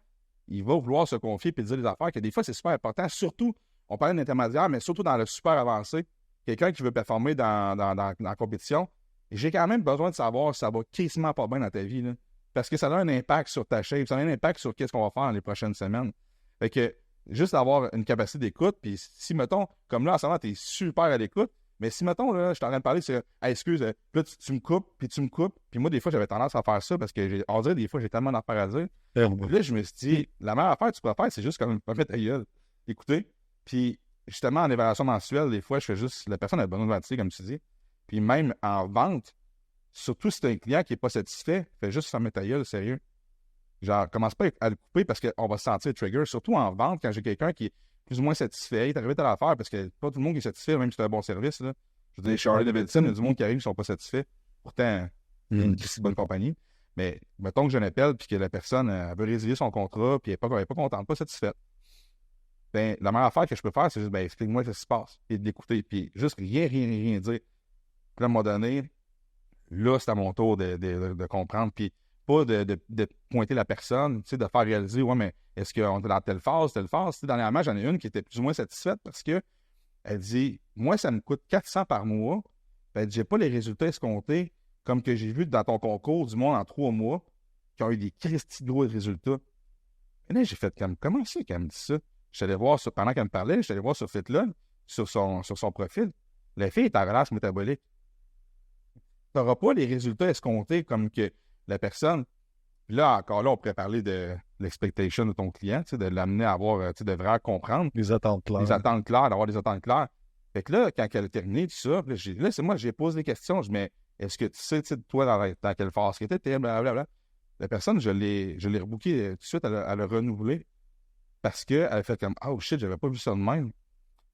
il va vouloir se confier et dire des affaires que des fois, c'est super important. Surtout, on parlait d'intermédiaire, mais surtout dans le super avancé. Quelqu'un qui veut performer dans la compétition, j'ai quand même besoin de savoir si ça va quasiment pas bien dans ta vie. Là. Parce que ça a un impact sur ta shape, ça a un impact sur qu'est-ce qu'on va faire dans les prochaines semaines. Fait que juste avoir une capacité d'écoute, puis si, mettons, comme là, en ce moment, tu es super à l'écoute, mais si, mettons, là, je suis en train de parler, c'est hey, excuse, là, tu me coupes, puis moi, des fois, j'avais tendance à faire ça parce que, on dirait, des fois, j'ai tellement d'affaires à dire. Puis là, je me suis dit, la meilleure affaire que tu peux faire, c'est juste comme, mettre ta gueule, écouter. Puis, justement, en évaluation mensuelle, des fois, je fais juste, la personne a besoin de ventiler, comme tu dis. Puis, même en vente, surtout si tu as un client qui n'est pas satisfait, fais juste fermer ta gueule, sérieux. Genre, commence pas à le couper parce qu'on va se sentir trigger. Surtout en vente, quand j'ai quelqu'un qui est plus ou moins satisfait, il est arrivé à l'affaire parce que pas tout le monde qui est satisfait, même si c'est un bon service. Là. Je veux dire, chez Harley Davidson, il y a du monde qui arrive qui ne sont pas satisfaits. Pourtant, il y a une bonne compagnie. Mais mettons que je l'appelle puis que la personne elle veut résilier son contrat puis elle n'est pas contente, pas satisfaite. Ben, la meilleure affaire que je peux faire, c'est juste, explique-moi ce qui se passe et de l'écouter. Puis juste rien dire. Puis à un moment donné, là, c'est à mon tour de comprendre. Puis pas de pointer la personne, tu sais, de faire réaliser, ouais, mais est-ce qu'on est dans telle phase? Tu sais, dernièrement, j'en ai une qui était plus ou moins satisfaite parce que elle dit, moi, ça me coûte 400 par mois. Ben, elle dit, j'ai pas les résultats escomptés comme que j'ai vu dans ton concours du monde en 3 mois qui ont eu des cristis gros résultats. Et là, j'ai fait comme, comment c'est qu'elle me dit ça? J'allais voir, pendant qu'elle me parlait, j'allais voir sur FitLun, sur son profil. La fille est en relâche métabolique. Tu n'auras pas les résultats escomptés comme que la personne. Là, encore là, on pourrait parler de l'expectation de ton client, de l'amener à avoir, de vraiment comprendre. Les attentes claires. D'avoir des attentes claires. Fait que là, quand elle a terminé tout ça, là c'est moi, j'ai posé des questions. Je dis, mais est-ce que tu sais, toi, dans quelle phase que tu étais, blablabla. La personne, je l'ai rebooké tout de suite, elle a renouvelé parce qu'elle a fait comme, oh shit, j'avais pas vu ça de même.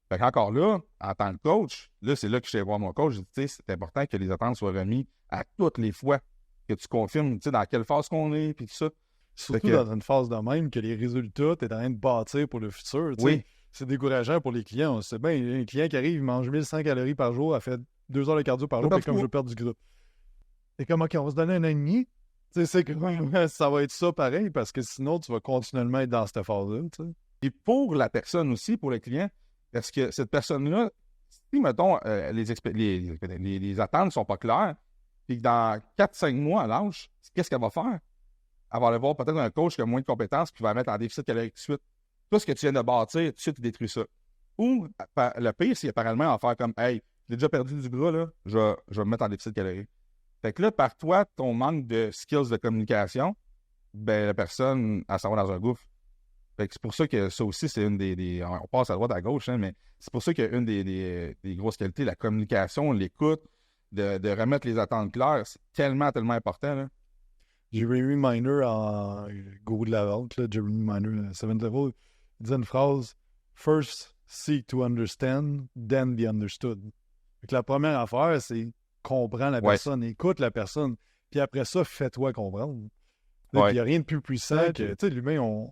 Fait qu'encore là, en tant que coach, là, c'est là que je suis allé voir mon coach. J'ai dit, tu sais, c'est important que les attentes soient remises à toutes les fois. Que tu confirmes, tu sais, dans quelle phase qu'on est, puis tout ça. Surtout dans une phase de même, que les résultats, tu es en train de bâtir pour le futur. Oui. C'est décourageant pour les clients. C'est bien, un client qui arrive, il mange 1100 calories par jour, a fait 2 heures de cardio par jour, puis comme je veux perdre du gras. Et comment on va se donner un an et demi? C'est que ça va être ça pareil, parce que sinon, tu vas continuellement être dans cette phase-là. T'sais. Et pour la personne aussi, pour le client, parce que cette personne-là, si, mettons, les attentes ne sont pas claires, puis que dans 4-5 mois à l'âge, qu'est-ce qu'elle va faire? Elle va aller voir peut-être un coach qui a moins de compétences qui va mettre en déficit calorique tout de suite. Tout ce que tu viens de bâtir, tout de suite, tu détruis ça. Ou, le pire, c'est apparemment en faire comme, hey, j'ai déjà perdu du gras, là, je vais me mettre en déficit calorique. Fait que là, par toi, ton manque de skills de communication, ben la personne, elle s'en va dans un gouffre. Fait que c'est pour ça que ça aussi, c'est une on passe à droite, à gauche, hein, mais c'est pour ça qu'une des grosses qualités, la communication, l'écoute, de remettre les attentes claires, c'est tellement, tellement important, là. Jeremy Miner en gourou de la vente, là, Jeremy Miner, Seventh Level, il disait une phrase « First, seek to understand, then be understood ». Fait que la première affaire, c'est comprends la personne, écoute la personne, puis après ça, fais-toi comprendre. Puis il n'y a rien de plus puissant que, tu sais, l'humain,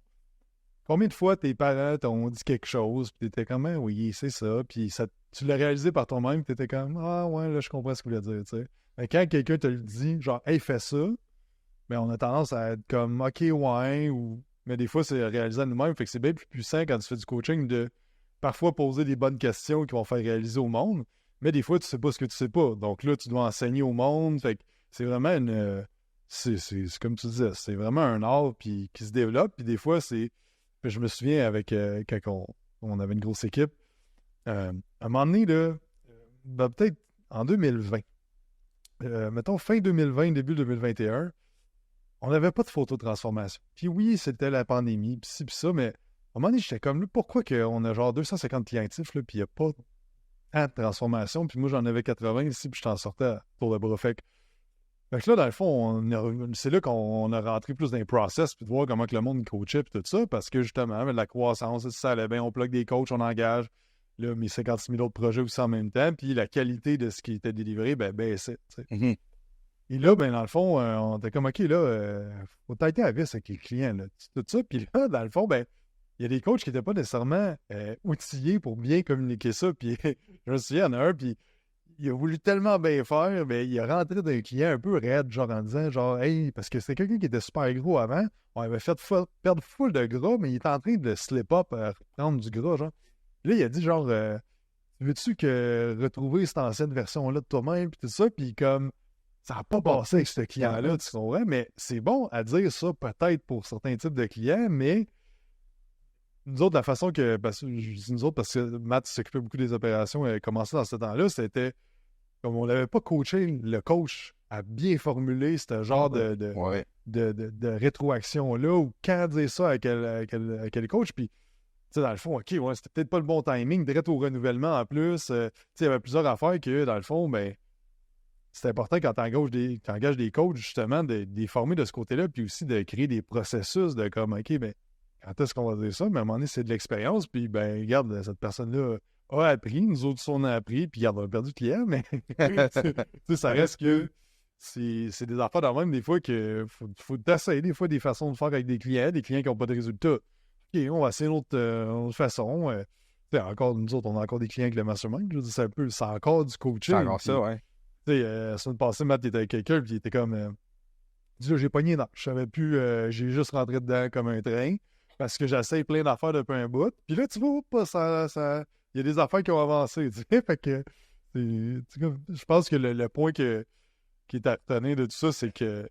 combien de fois tes parents t'ont dit quelque chose, puis t'étais comme, ah, oui, c'est ça, puis ça, tu l'as réalisé par toi-même, puis t'étais comme, ah ouais, là, je comprends ce que vous voulez dire, tu sais. Mais quand quelqu'un te le dit, genre, hey, fais ça, mais on a tendance à être comme, ok, ouais, mais des fois, c'est réalisé à nous-mêmes, fait que c'est bien plus puissant quand tu fais du coaching de parfois poser des bonnes questions qui vont faire réaliser au monde, mais des fois, tu sais pas ce que tu sais pas. Donc là, tu dois enseigner au monde, fait que c'est vraiment c'est comme tu disais, c'est vraiment un art puis, qui se développe, puis des fois, c'est. Puis je me souviens avec quand on avait une grosse équipe, à un moment donné, là, peut-être en 2020, mettons fin 2020, début 2021, on n'avait pas de photo de transformation. Puis oui, c'était la pandémie, puis ci, puis ça, mais à un moment donné, j'étais comme, là, pourquoi qu'on a genre 250 clients actifs, là, puis il n'y a pas tant de transformation, puis moi, j'en avais 80 ici, puis je t'en sortais pour le bras. Fait que là, dans le fond, c'est là qu'on a rentré plus dans les process, puis de voir comment que le monde coachait, puis tout ça, parce que justement, avec la croissance, ça allait bien, on plug des coachs, on engage, là, mes 56 000 autres projets aussi en même temps, puis la qualité de ce qui était délivré, ben, baissait, tu sais. Mm-hmm. Et là, ben, dans le fond, on était comme, OK, là, faut tâter à vis avec les clients, là, tout ça. Puis là, dans le fond, ben, il y a des coachs qui n'étaient pas nécessairement outillés pour bien communiquer ça. Puis je me souviens, il y en a un, puis il a voulu tellement bien faire, mais il est rentré d'un client un peu raide, genre en disant, genre, hey, parce que c'était quelqu'un qui était super gros avant, on avait fait perdre full de gras, mais il était en train de slip up, prendre du gras, genre. Là, il a dit, genre, veux-tu que retrouver cette ancienne version-là de toi-même, puis tout ça, puis comme. Ça n'a pas passé avec ce client-là, tu comprends? Mais c'est bon à dire ça peut-être pour certains types de clients, mais nous autres, la façon que. Je dis nous autres parce que Matt s'occupait beaucoup des opérations et a commencé dans ce temps-là, c'était comme on n'avait pas coaché le coach à bien formuler ce genre de rétroaction-là ou quand dire ça à quel coach. Puis, tu sais, dans le fond, OK, ouais, c'était peut-être pas le bon timing, direct au renouvellement en plus. Tu sais, il y avait plusieurs affaires que, dans le fond, ben. C'est important quand tu engages des coachs, justement, de les former de ce côté-là, puis aussi de créer des processus de comme, OK, ben, quand est-ce qu'on va dire ça? Mais à un moment donné, c'est de l'expérience, puis, ben, regarde, cette personne-là a appris, nous autres, on a appris, puis, regarde, on a perdu le client, mais, tu sais, ça reste que c'est des affaires dans même, des fois, que faut essayer, des fois, des façons de faire avec des clients qui n'ont pas de résultats. OK, on va essayer une autre façon. Encore, nous autres, on a encore des clients avec le mastermind, je veux dire, c'est encore du coaching. C'est encore ça, ouais. Tu sais, la semaine passée, Matt était avec quelqu'un, puis il était comme. Dis là, j'ai pogné dans. Je savais plus, j'ai juste rentré dedans comme un train, parce que j'essaye plein d'affaires depuis un bout. Puis là, tu vois, pas il y a des affaires qui ont avancé, tu sais. Fait que, je pense que le point qui est à retenir de tout ça, c'est que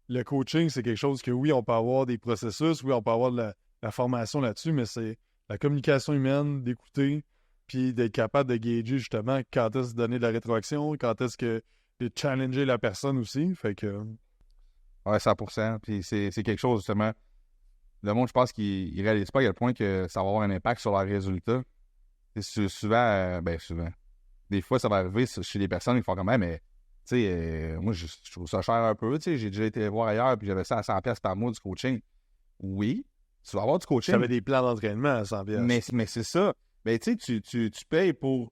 le coaching, c'est quelque chose que, oui, on peut avoir des processus, oui, on peut avoir de la formation là-dessus, mais c'est la communication humaine, d'écouter, puis d'être capable de gager justement quand est-ce de donner de la rétroaction, quand est-ce que de challenger la personne aussi. Fait que. Ouais, 100%. Puis c'est quelque chose, justement. Le monde, je pense qu'il ne réalise pas à quel point que ça va avoir un impact sur leurs résultats. Souvent, souvent. Des fois, ça va arriver chez des personnes qui font comme même, mais tu sais, moi, je trouve ça cher un peu. Tu sais, j'ai déjà été voir ailleurs, puis j'avais ça à 100$ par mois du coaching. Oui, tu vas avoir du coaching. J'avais des plans d'entraînement à 100$. Mais c'est ça. Ben, tu sais, tu payes pour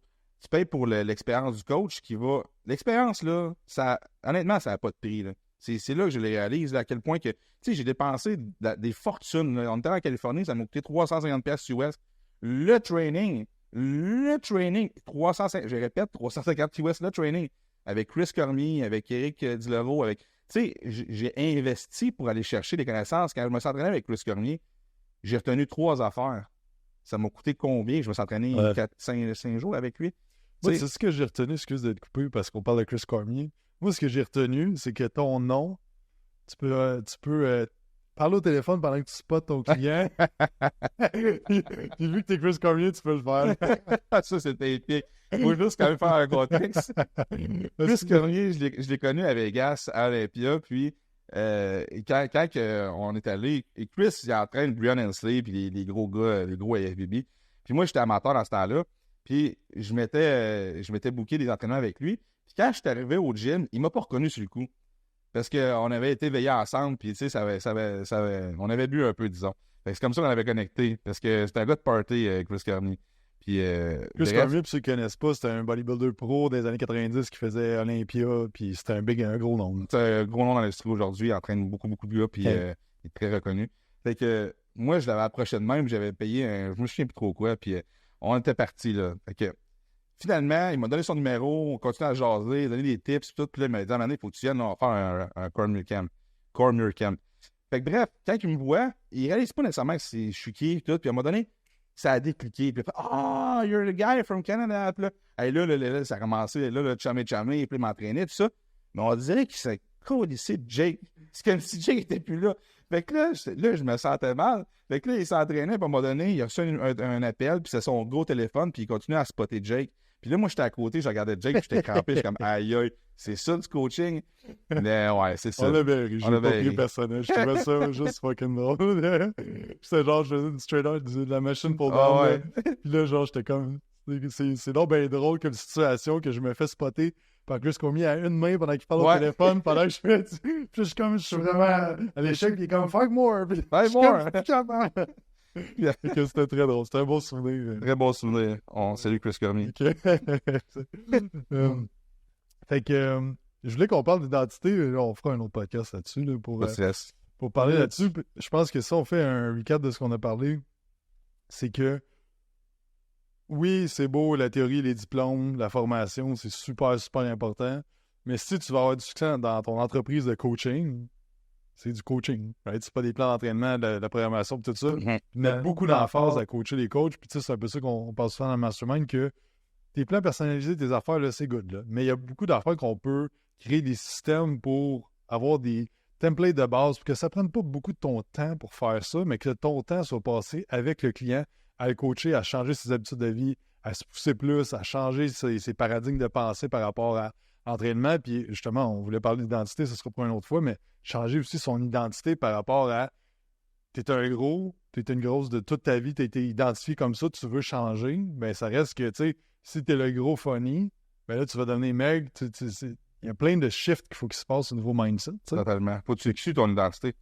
l'expérience du coach qui va. L'expérience, là, honnêtement, ça n'a pas de prix. Là. C'est là que je le réalise, là, à quel point que. Tu sais, j'ai dépensé des fortunes. Là. On était en Californie, ça m'a coûté 350$ US. Le training, 350, je répète, 350$ US, le training. Avec Chris Cormier, avec Éric Dileveau, avec. Tu sais, j'ai investi pour aller chercher des connaissances. Quand je me suis entraîné avec Chris Cormier, j'ai retenu 3 affaires. Ça m'a coûté combien? Je me suis entraîné 5 jours avec lui. Moi, c'est ce que j'ai retenu, excuse de te couper parce qu'on parle de Chris Cormier. Moi, ce que j'ai retenu, c'est que ton nom, tu peux parler au téléphone pendant que tu spots ton client. Puis vu que t'es Chris Cormier, tu peux le faire. Ça, c'était épique. faut juste quand même faire un contexte. Chris Cormier, je l'ai connu à Vegas, à Olympia, puis quand on est allé, et Chris, il entraîne Brian Hensley, puis les gros gars, les gros AFBB. Puis moi, j'étais amateur dans ce temps-là, puis je m'étais booké des entraînements avec lui. Puis quand je suis arrivé au gym, il m'a pas reconnu sur le coup. Parce qu'on avait été veillés ensemble, puis tu sais, on avait bu un peu, disons. Fait que c'est comme ça qu'on avait connecté, parce que c'était un gars de party, Chris Cormier. Puis, Chris Cormier, pour ceux qui ne connaissent pas, c'était un bodybuilder pro des années 90 qui faisait Olympia, puis c'était un gros nom. C'est un gros nom dans l'industrie aujourd'hui, il entraîne beaucoup, beaucoup de gars, puis il est très reconnu. Fait que moi, je l'avais approché de même, j'avais payé je me souviens plus trop quoi, puis on était partis, là. Fait que finalement, il m'a donné son numéro, on continue à jaser, donner des tips, tout. Puis là, il m'a dit à un moment donné, il faut que tu viennes, on va faire un Cormier Camp. Cormier Camp. Fait que bref, quand il me voit, il réalise pas nécessairement que je suis qui, tout. Puis à un moment donné, ça a décliqué. Puis il a fait Ah, you're the guy from Canada. Puis là, hey, là, ça a commencé, là, le chamé, puis il m'entraînait, tout ça. Mais on dirait qu'il s'est codissé de Jake. C'est comme si Jake était plus là. Fait que là, je me sentais mal. Fait que là, il s'entraînait, puis à un moment donné, il a reçu un appel, puis c'est son gros téléphone, puis il continuait à spotter Jake. Puis là, moi, j'étais à côté, je regardais Jake, puis j'étais crampé, j'étais comme aïe aïe, c'est ça du coaching? Mais ouais, c'est ça. On avait ri, j'ai pas pris personnel. Je trouvais ça juste fucking drôle. C'était genre, je faisais une straight out de la machine pour down. ouais. Puis là, genre, j'étais comme. C'est donc bien drôle comme situation que je me fais spotter par Chris Cormier à une main pendant qu'il parle au téléphone, pendant que je fais. Puis je suis vraiment à l'échec, puis il est comme fuck more. Puis fuck more. C'était très drôle. C'était un beau souvenir. Très bon souvenir. On salue Chris Cormier. Okay. Fait que je voulais qu'on parle d'identité. On fera un autre podcast là-dessus là, pour parler là-dessus. Je pense que si on fait un recap de ce qu'on a parlé, c'est que oui, c'est beau, la théorie, les diplômes, la formation, c'est super, super important. Mais si tu vas avoir du succès dans ton entreprise de coaching, c'est du coaching. Right? C'est pas des plans d'entraînement, de la programmation, tout ça. Il y a beaucoup d'emphase à coacher les coachs. Puis tu sais, c'est un peu ça qu'on parle souvent dans le mastermind, que tes plans personnalisés, tes affaires, là, c'est good. Là. Mais il y a beaucoup d'affaires qu'on peut créer des systèmes pour avoir des templates de base, pour que ça ne prenne pas beaucoup de ton temps pour faire ça, mais que ton temps soit passé avec le client, à le coacher, à changer ses habitudes de vie, à se pousser plus, à changer ses paradigmes de pensée par rapport à l'entraînement. Puis justement, on voulait parler d'identité, ce sera pour une autre fois, mais changer aussi son identité par rapport à t'es un gros, t'es une grosse de toute ta vie, t'as été identifié comme ça, tu veux changer, ben ça reste que, tu sais, si t'es le gros funny, ben là, tu vas devenir maigre. Il y a plein de shifts qu'il faut qu'il se passe au niveau mindset. T'sais. Totalement. Faut que tu excuses ton identité.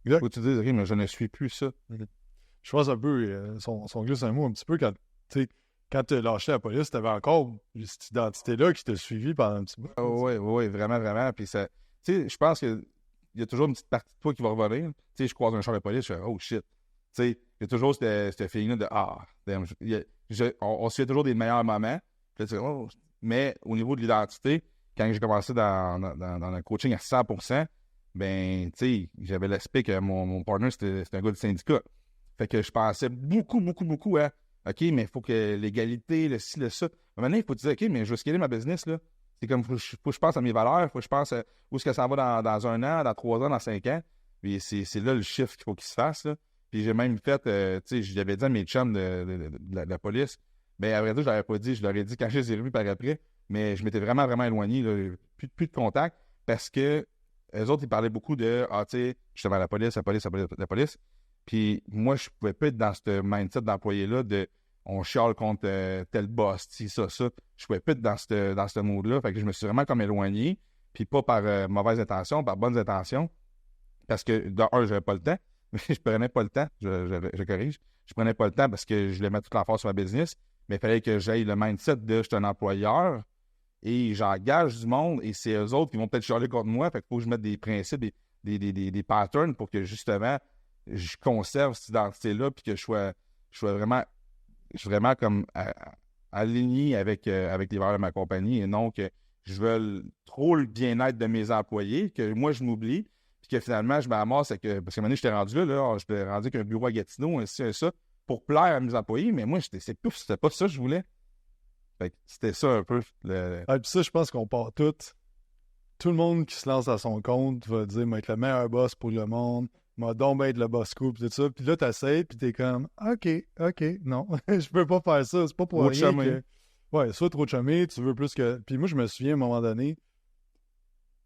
Exact. Faut que tu dises, OK, mais je ne suis plus ça. Je pense un peu, son glisse un mot un petit peu, quand tu as lâché la police, t'avais encore cette identité-là qui t'a suivi pendant un petit bout. Oui, vraiment, vraiment. Puis ça, tu sais, je pense qu'il y a toujours une petite partie de toi qui va revenir. Tu sais, je croise un char de police, je fais, oh shit. Tu sais, il y a toujours ce feeling-là de, damn, on se fait toujours des meilleurs moments. Puis là, mais au niveau de l'identité, quand j'ai commencé dans le coaching à 100%, ben, tu sais, j'avais l'aspect que mon partner, c'était un gars du syndicat. Fait que je pensais beaucoup à OK, mais il faut que l'égalité, le ci, le ça. Maintenant, il faut te dire, OK, mais je veux scaler ma business, là. C'est comme, faut que je pense à mes valeurs, il faut que je pense à où est-ce que ça va dans 1 an, dans 3 ans, dans 5 ans. Puis c'est là le shift qu'il faut qu'il se fasse, là. Puis j'ai même fait, tu sais, j'avais dit à mes chums de la police, ben à vrai dire, je l'avais pas dit, je leur ai dit quand je les ai revus par après, mais je m'étais vraiment, vraiment éloigné, là, plus de contact, parce que eux autres, ils parlaient beaucoup de, tu sais, justement, la police. Puis moi, je pouvais pas être dans ce mindset d'employé-là de on chiale contre tel boss, ça. Je pouvais pas être dans ce mode-là. Fait que je me suis vraiment comme éloigné. Puis pas par mauvaise intention, par bonnes intentions. Parce que, d'un, j'avais pas le temps. Mais je prenais pas le temps. Je corrige. Je prenais pas le temps parce que je voulais mettre toute l'emphase sur ma business. Mais il fallait que j'aille le mindset de je suis un employeur et j'engage du monde et c'est eux autres qui vont peut-être chialer contre moi. Fait qu'il faut que je mette des principes, des patterns pour que justement je conserve cette identité-là puis que je sois vraiment comme aligné avec les valeurs de ma compagnie et non que je veux trop le bien-être de mes employés, que moi je m'oublie, puis que finalement je m'amasse parce qu'à un moment donné, j'étais rendu là, j'étais rendu avec un bureau à Gatineau, ainsi et ça, pour plaire à mes employés, mais moi, c'était pas ça que je voulais. Fait que c'était ça un peu. Puis ça, je pense qu'on part tout le monde qui se lance à son compte va dire, moi, être le meilleur boss pour le monde, m'a donc être le boss cool, pis tout ça. Puis là, t'essayes, puis t'es comme, OK, non, je peux pas faire ça. C'est pas pour rien que... Ouais, soit trop chumé, tu veux plus que. Puis moi, je me souviens à un moment donné,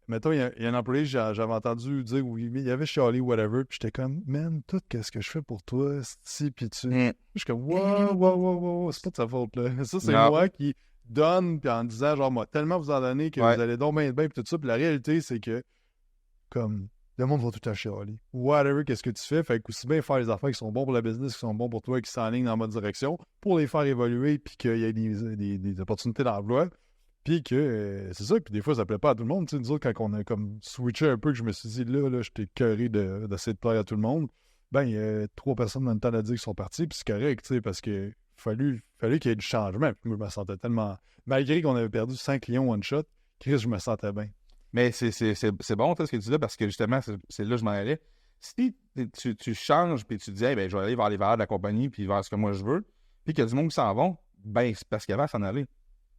mettons, il y a un employé, j'avais entendu dire, oui, il y avait chialé, whatever, puis j'étais comme, man, tout qu'est-ce que je fais pour toi, si, puis tu. Je suis comme, wow, c'est pas de sa faute, là. Ça, c'est Non. moi qui donne, puis en disant, genre, moi, tellement vous en donner que Ouais. vous allez donc bien être bien, puis tout ça. Puis la réalité, c'est que, comme, le monde va tout à chialer. Whatever, qu'est-ce que tu fais, fait qu'aussi bien faire les affaires qui sont bons pour la business, qui sont bons pour toi, qui s'enlignent dans la bonne direction, pour les faire évoluer, puis qu'il y ait des opportunités d'emploi. Puis que, c'est ça, puis des fois, ça plaît pas à tout le monde. Tu sais, nous autres, quand on a comme switché un peu, que je me suis dit, là, j'étais curé d'essayer de plaire à tout le monde, ben, il y a 3 personnes dans le temps à dire qu'ils sont partis, puis c'est correct, tu sais, parce que fallait qu'il y ait du changement. Puis moi, je me sentais tellement... Malgré qu'on avait perdu 5 clients one-shot, Chris, je me sentais bien. Mais c'est bon, ce que tu dis là, parce que justement, c'est là que je m'en allais. Si tu changes, puis tu dis, hey, ben, je vais aller vers les valeurs de la compagnie, puis vers ce que moi je veux, puis qu'il y a du monde qui s'en vont, ben, c'est parce qu'il y avait à s'en aller.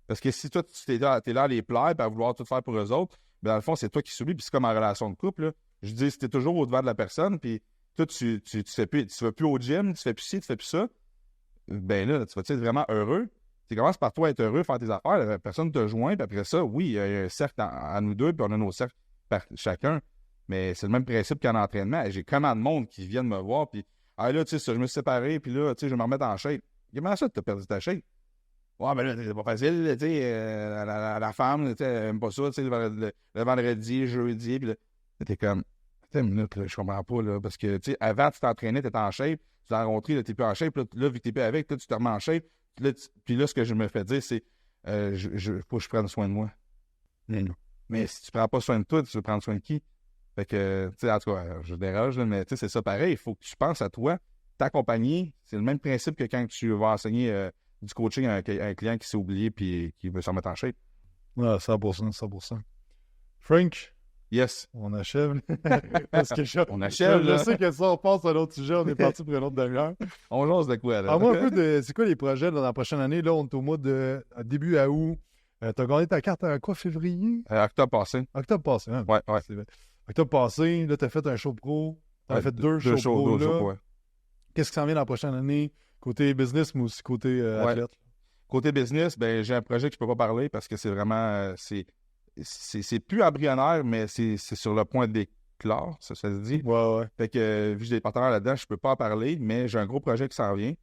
Parce que si toi, t'es là à les plaire, puis à vouloir tout faire pour eux autres, ben, dans le fond, c'est toi qui subis, puis c'est comme en relation de couple, là. Je dis, si t'es toujours au-devant de la personne, puis toi, tu vas plus au gym, tu fais plus ci, tu fais plus ça, ben là, tu vas être vraiment heureux. Tu commences par toi à être heureux, faire tes affaires, la personne te joint, puis après ça, oui, il y a un cercle à nous deux, puis on a nos cercles par chacun. Mais c'est le même principe qu'en entraînement. J'ai comment de monde qui viennent me voir, puis ah là, tu sais, je me suis séparé, puis là, tu sais, je vais me remettre en shape. Comment ça, tu as perdu ta shape? Ouais, ben là, c'est pas facile, tu sais, la femme, tu sais, elle aime pas ça, tu sais, le vendredi, jeudi, puis là, t'es comme, attends une minute, là, je comprends pas, là, parce que, tu sais, avant, tu t'entraînais, t'étais en shape, tu t'es rencontré, là, t'es plus en shape, là, vu que t'es plus avec, là, tu te remets en shape, puis là, ce que je me fais dire, c'est, faut que je prenne soin de moi. Mais si tu prends pas soin de toi, tu veux prendre soin de qui? Fait que, tu sais, en tout cas, je déroge, là, mais tu sais, c'est ça pareil, il faut que tu penses à toi, t'accompagner, c'est le même principe que quand tu vas enseigner du coaching à un client qui s'est oublié puis qui veut se remettre en shape. Ouais, 100%. Frank, Yes. on achève. Parce que On achève, je là. sais que ça, on passe à un autre sujet, on est parti pour une autre demi-heure. On jase de quoi, là? Parle-moi un peu de, c'est quoi les projets dans la prochaine année? Là, on est au mois de début à août. T'as gagné ta carte à quoi, février? Octobre passé. Octobre passé, hein? Ouais. Octobre passé, là, t'as fait un show pro. T'as fait deux shows pro, là. Ouais. Qu'est-ce qui s'en vient dans la prochaine année? Côté business, mais aussi côté athlète? Côté business, ben j'ai un projet que je peux pas parler parce que c'est vraiment... c'est plus embryonnaire, mais c'est sur le point d'éclore, ça se dit. Ouais. Fait que, vu que j'ai des partenaires là-dedans, je peux pas en parler, mais j'ai un gros projet qui s'en vient,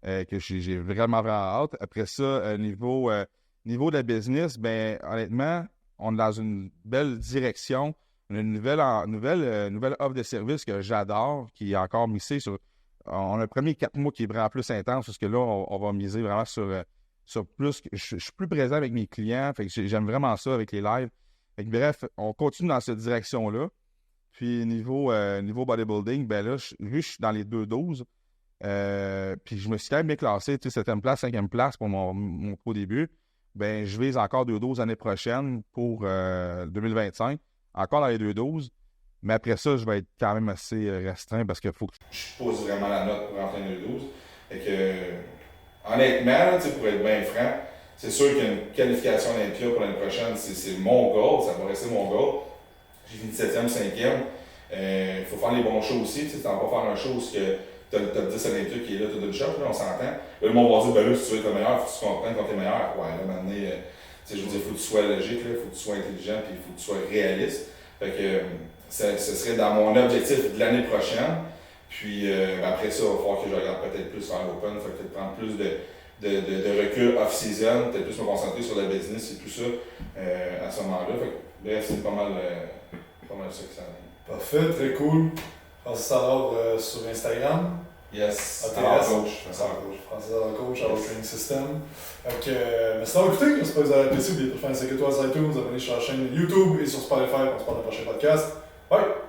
que j'ai vraiment hâte. Après ça, niveau de la business, ben honnêtement, on est dans une belle direction. On a une nouvelle offre de service que j'adore, qui est encore missée sur... On a un premier 4 mois qui est vraiment plus intense, parce que là, on va miser vraiment sur plus... Je suis plus présent avec mes clients, fait que j'aime vraiment ça avec les lives. Fait que, bref, on continue dans cette direction-là. Puis niveau bodybuilding, ben là, vu que je suis dans les 2-12, puis je me suis quand même bien classé, tu sais, 7e place, 5e place pour mon pro début, ben je vise encore 2-12 l'année prochaine pour 2025, encore dans les 2-12. Mais après ça, je vais être quand même assez restreint parce qu'il faut que je pose vraiment la note pour rentrer dans les 2-12. Fait que, honnêtement, là, pour être bien franc, c'est sûr qu'une qualification Olympia pour l'année prochaine, c'est mon goal, ça va rester mon goal. J'ai fini 7e, 5e. Il faut faire les bons shows aussi. Tu ne vas pas faire un show où tu as le top 10 Olympia qui est là, tu as une shot, là, on s'entend. Là, le monde va dire, ben là, si tu veux être le meilleur, il faut que tu comprennes quand tu es meilleur. Ouais, là, maintenant, je veux dire, il faut que tu sois logique, il faut que tu sois intelligent, puis il faut que tu sois réaliste. Fait que ce serait dans mon objectif de l'année prochaine. Puis après ça, il va falloir que je regarde peut-être plus faire l'open, fait peut-être prendre plus de recul off-season, peut-être plus me concentrer sur la business et tout ça à ce moment-là. Fait que, bref, c'est pas mal ça que ça a. Parfait, très cool. Francis Allard sur Instagram. Yes, ATS. coach. Francis Allard Coach, Allard Training System. Donc, mais sinon, écoutez, j'espère que vous avez apprécié. N'oubliez pas de faire un 5 étoiles sur iTunes, vous abonner sur la chaîne YouTube et sur Spotify pour se parler dans le prochain podcast. Bye!